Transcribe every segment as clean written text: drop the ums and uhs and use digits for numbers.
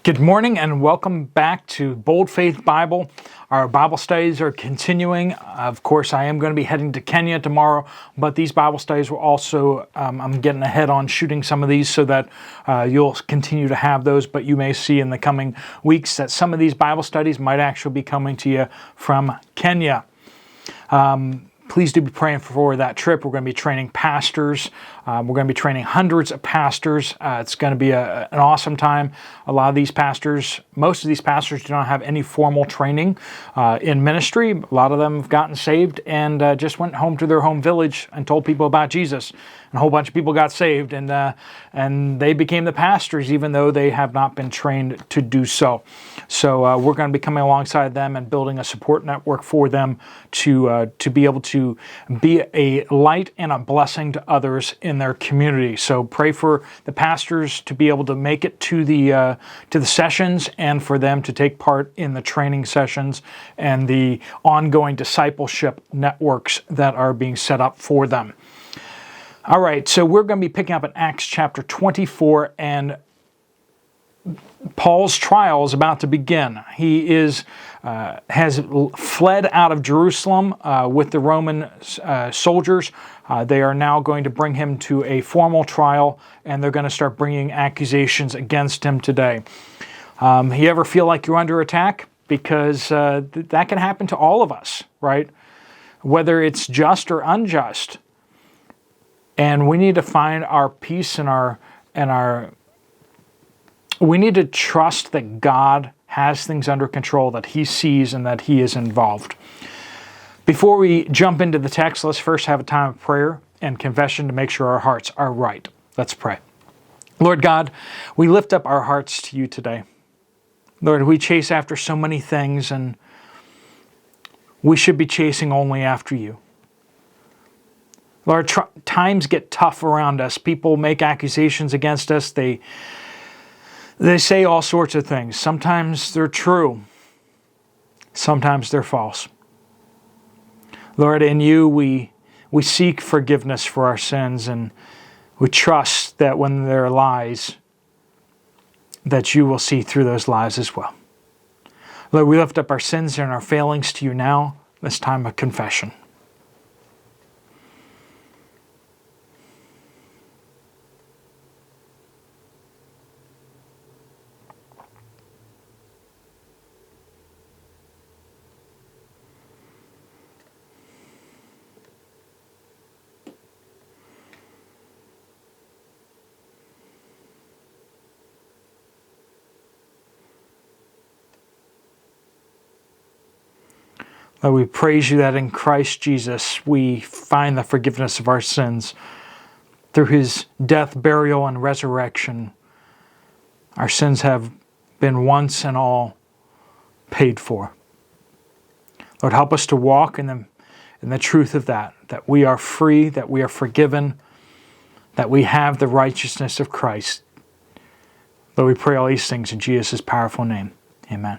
Good morning and welcome back to Bold Faith Bible. Our Bible studies are continuing. Of course, I am going to be heading to Kenya tomorrow, but these Bible studies will also, I'm getting ahead on shooting some of these so that you'll continue to have those, but you may see in the coming weeks that some of these Bible studies might actually be coming to you from Kenya. Please do be praying for that trip. We're going to be training pastors. We're going to be training hundreds of pastors. It's going to be an awesome time. A lot of these pastors, most of these pastors do not have any formal training in ministry. A lot of them have gotten saved and just went home to their home village and told people about Jesus. And a whole bunch of people got saved and they became the pastors even though they have not been trained to do so. So we're going to be coming alongside them and building a support network for them to be able to be a light and a blessing to others in their community. So pray for the pastors to be able to make it to the sessions and for them to take part in the training sessions and the ongoing discipleship networks that are being set up for them. All right, so we're going to be picking up in Acts chapter 24, and Paul's trial is about to begin. He has fled out of Jerusalem with the Roman soldiers. They are now going to bring him to a formal trial, and they're going to start bringing accusations against him today. You ever feel like you're under attack? Because that can happen to all of us, right? Whether it's just or unjust. And we need to find our peace we need to trust that God has things under control, that He sees and that He is involved. Before we jump into the text, let's first have a time of prayer and confession to make sure our hearts are right. Let's pray. Lord God, we lift up our hearts to You today. Lord, we chase after so many things and we should be chasing only after You. Lord, times get tough around us. People make accusations against us. They say all sorts of things. Sometimes they're true. Sometimes they're false. Lord, in You we seek forgiveness for our sins, and we trust that when there are lies, that You will see through those lies as well. Lord, we lift up our sins and our failings to You now, this time of confession. Lord, we praise You that in Christ Jesus we find the forgiveness of our sins. Through His death, burial, and resurrection, our sins have been once and all paid for. Lord, help us to walk in the truth of that we are free, that we are forgiven, that we have the righteousness of Christ. Lord, we pray all these things in Jesus' powerful name. Amen.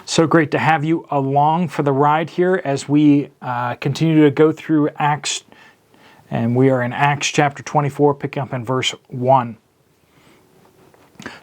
So great to have you along for the ride here as we continue to go through Acts, and we are in Acts chapter 24, picking up in verse 1.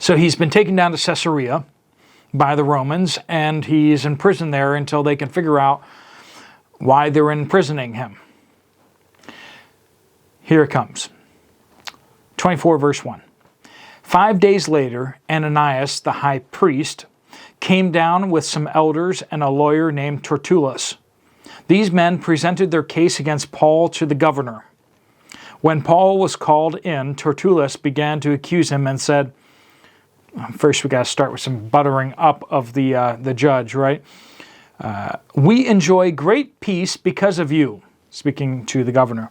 So he's been taken down to Caesarea by the Romans, and he's in prison there until they can figure out why they're imprisoning him. Here it comes. 24 verse 1. 5 days later, Ananias, the high priest, came down with some elders and a lawyer named Tertullus. These men presented their case against Paul to the governor. When Paul was called in, Tertullus began to accuse him and said, first we got to start with some buttering up of the judge, right? We enjoy great peace because of you, speaking to the governor.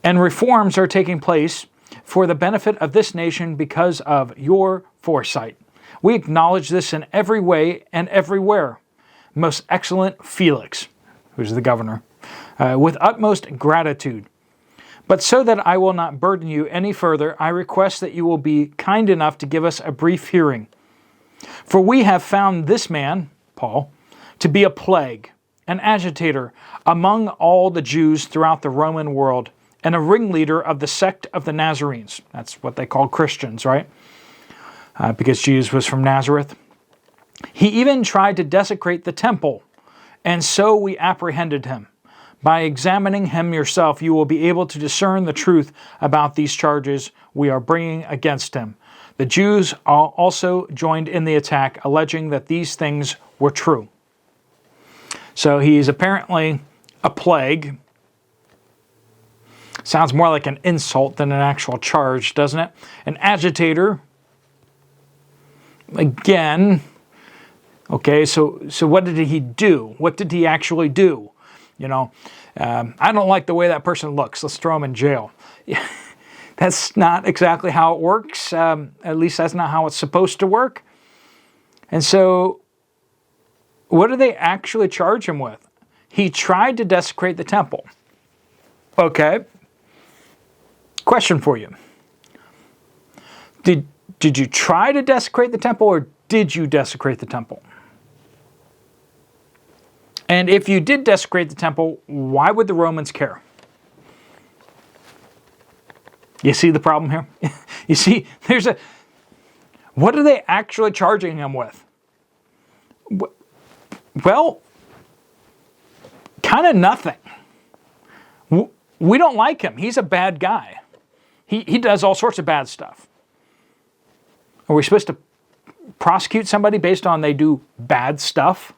And reforms are taking place for the benefit of this nation because of your foresight. We acknowledge this in every way and everywhere. Most excellent Felix, who's the governor, with utmost gratitude. But so that I will not burden you any further, I request that you will be kind enough to give us a brief hearing. For we have found this man, Paul, to be a plague, an agitator among all the Jews throughout the Roman world, and a ringleader of the sect of the Nazarenes. That's what they call Christians, right? because Jesus was from Nazareth. He even tried to desecrate the temple, and so we apprehended him. By examining him yourself, you will be able to discern the truth about these charges we are bringing against him. The Jews also joined in the attack, alleging that these things were true. So he's apparently a plague. Sounds more like an insult than an actual charge, doesn't it? An agitator. Again, okay, so what did he do? What did he actually do? I don't like the way that person looks. Let's throw him in jail. That's not exactly how it works. At least that's not how it's supposed to work. And so, what do they actually charge him with? He tried to desecrate the temple. Okay. Question for you. Did you try to desecrate the temple, or did you desecrate the temple? And if you did desecrate the temple, why would the Romans care? You see the problem here? You see, what are they actually charging him with? Well, kind of nothing. We don't like him. He's a bad guy. He does all sorts of bad stuff. Are we supposed to prosecute somebody based on they do bad stuff?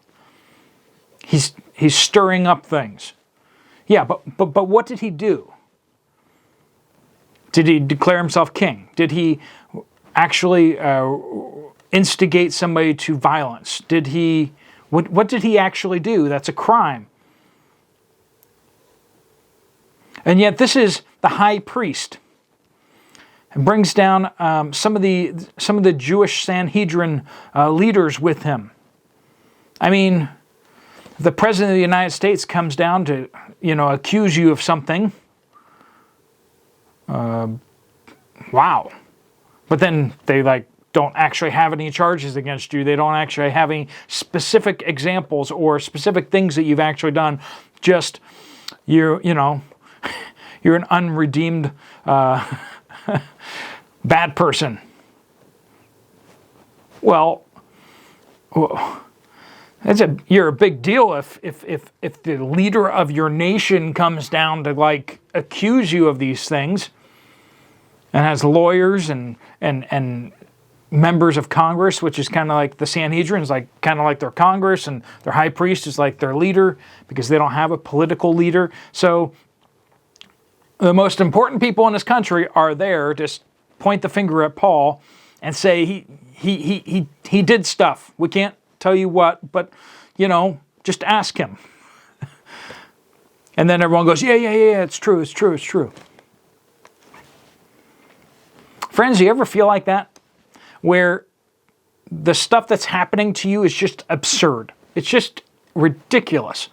He's stirring up things. Yeah, but what did he do? Did he declare himself king? Did he actually instigate somebody to violence? What did he actually do? That's a crime. And yet this is the high priest. And brings down some of the Jewish Sanhedrin leaders with him. I mean, the President of the United States comes down to, accuse you of something. Wow. But then they don't actually have any charges against you. They don't actually have any specific examples or specific things that you've actually done. Just you're an unredeemed bad person. Well, you're a big deal if the leader of your nation comes down to accuse you of these things, and has lawyers and members of Congress, which is kind of like the Sanhedrin, is kind of like their Congress, and their high priest is like their leader because they don't have a political leader. So the most important people in this country are there to point the finger at Paul and say he did stuff. We can't tell you what, but just ask him. And then everyone goes, yeah, it's true. Friends, do you ever feel like that? Where the stuff that's happening to you is just absurd. It's just ridiculous.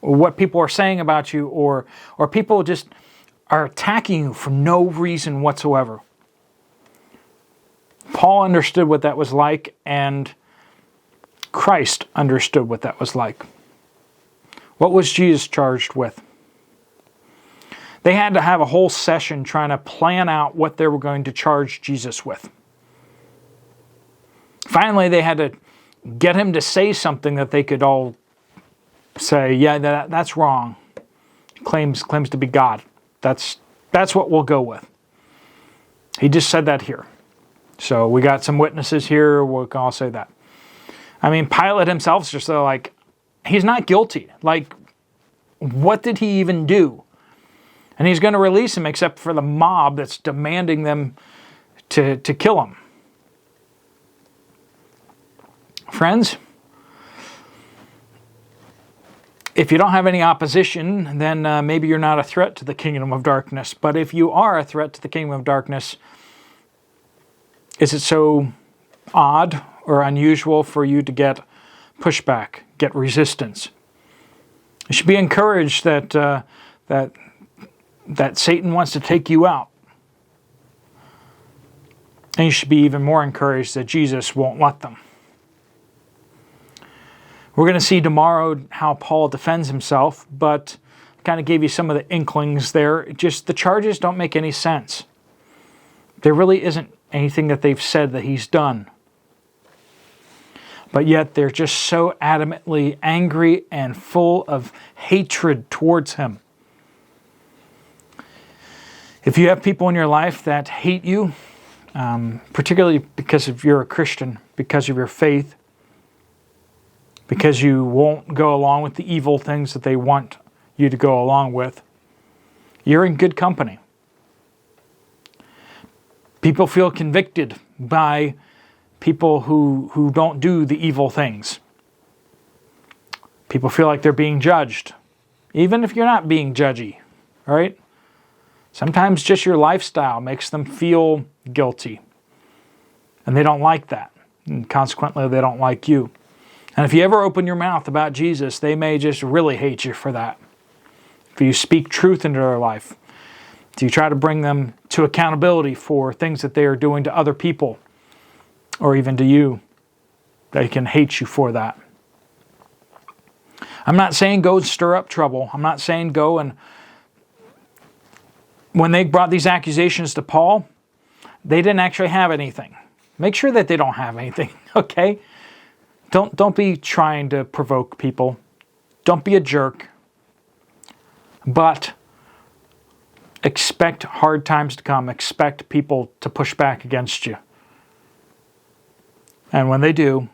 What people are saying about you, or people just are attacking you for no reason whatsoever. Paul understood what that was like, and Christ understood what that was like. What was Jesus charged with? They had to have a whole session trying to plan out what they were going to charge Jesus with. Finally, they had to get him to say something that they could all say, yeah, that's wrong. Claims to be God. That's what we'll go with. He just said that here. So we got some witnesses here. We can all say that. I mean, Pilate himself is just he's not guilty. What did he even do? And he's going to release him except for the mob that's demanding them to kill him. Friends, if you don't have any opposition, then maybe you're not a threat to the kingdom of darkness. But if you are a threat to the kingdom of darkness, is it so odd or unusual for you to get pushback, get resistance? You should be encouraged that Satan wants to take you out. And you should be even more encouraged that Jesus won't let them. We're going to see tomorrow how Paul defends himself, but I kind of gave you some of the inklings there. Just the charges don't make any sense. There really isn't anything that they've said that he's done but yet they're just so adamantly angry and full of hatred towards him. If you have people in your life that hate you, particularly because of you're a Christian, because of your faith, because you won't go along with the evil things that they want you to go along with, you're in good company. People feel convicted by people who don't do the evil things. People feel like they're being judged, even if you're not being judgy, right? Sometimes just your lifestyle makes them feel guilty, and they don't like that, and consequently they don't like you. And if you ever open your mouth about Jesus, they may just really hate you for that. If you speak truth into their life, if you try to bring them to accountability for things that they are doing to other people, or even to you, they can hate you for that. I'm not saying go and stir up trouble. I'm not saying go and... When they brought these accusations to Paul, they didn't actually have anything. Make sure that they don't have anything, okay? Don't be trying to provoke people. Don't be a jerk. But expect hard times to come. Expect people to push back against you. And when they do,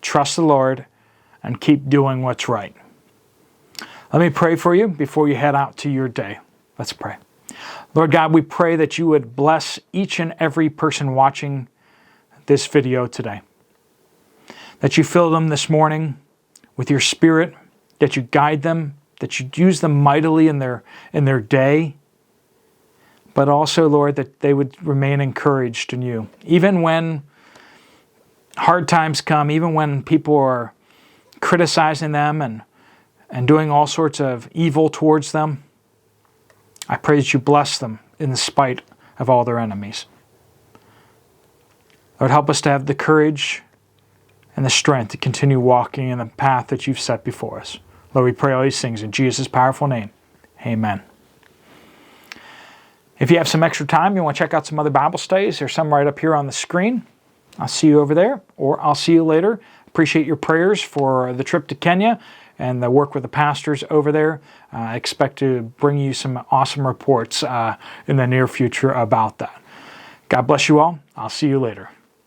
trust the Lord and keep doing what's right. Let me pray for you before you head out to your day. Let's pray. Lord God, we pray that you would bless each and every person watching this video today. That you fill them this morning with your Spirit, that you guide them, that you use them mightily in their day, but also, Lord, that they would remain encouraged in you. Even when hard times come, even when people are criticizing them and doing all sorts of evil towards them, I pray that you bless them in spite of all their enemies. Lord, help us to have the courage and the strength to continue walking in the path that you've set before us. Lord, we pray all these things in Jesus' powerful name. Amen. If you have some extra time, you want to check out some other Bible studies, there's some right up here on the screen. I'll see you over there, or I'll see you later. Appreciate your prayers for the trip to Kenya and the work with the pastors over there. I expect to bring you some awesome reports in the near future about that. God bless you all. I'll see you later.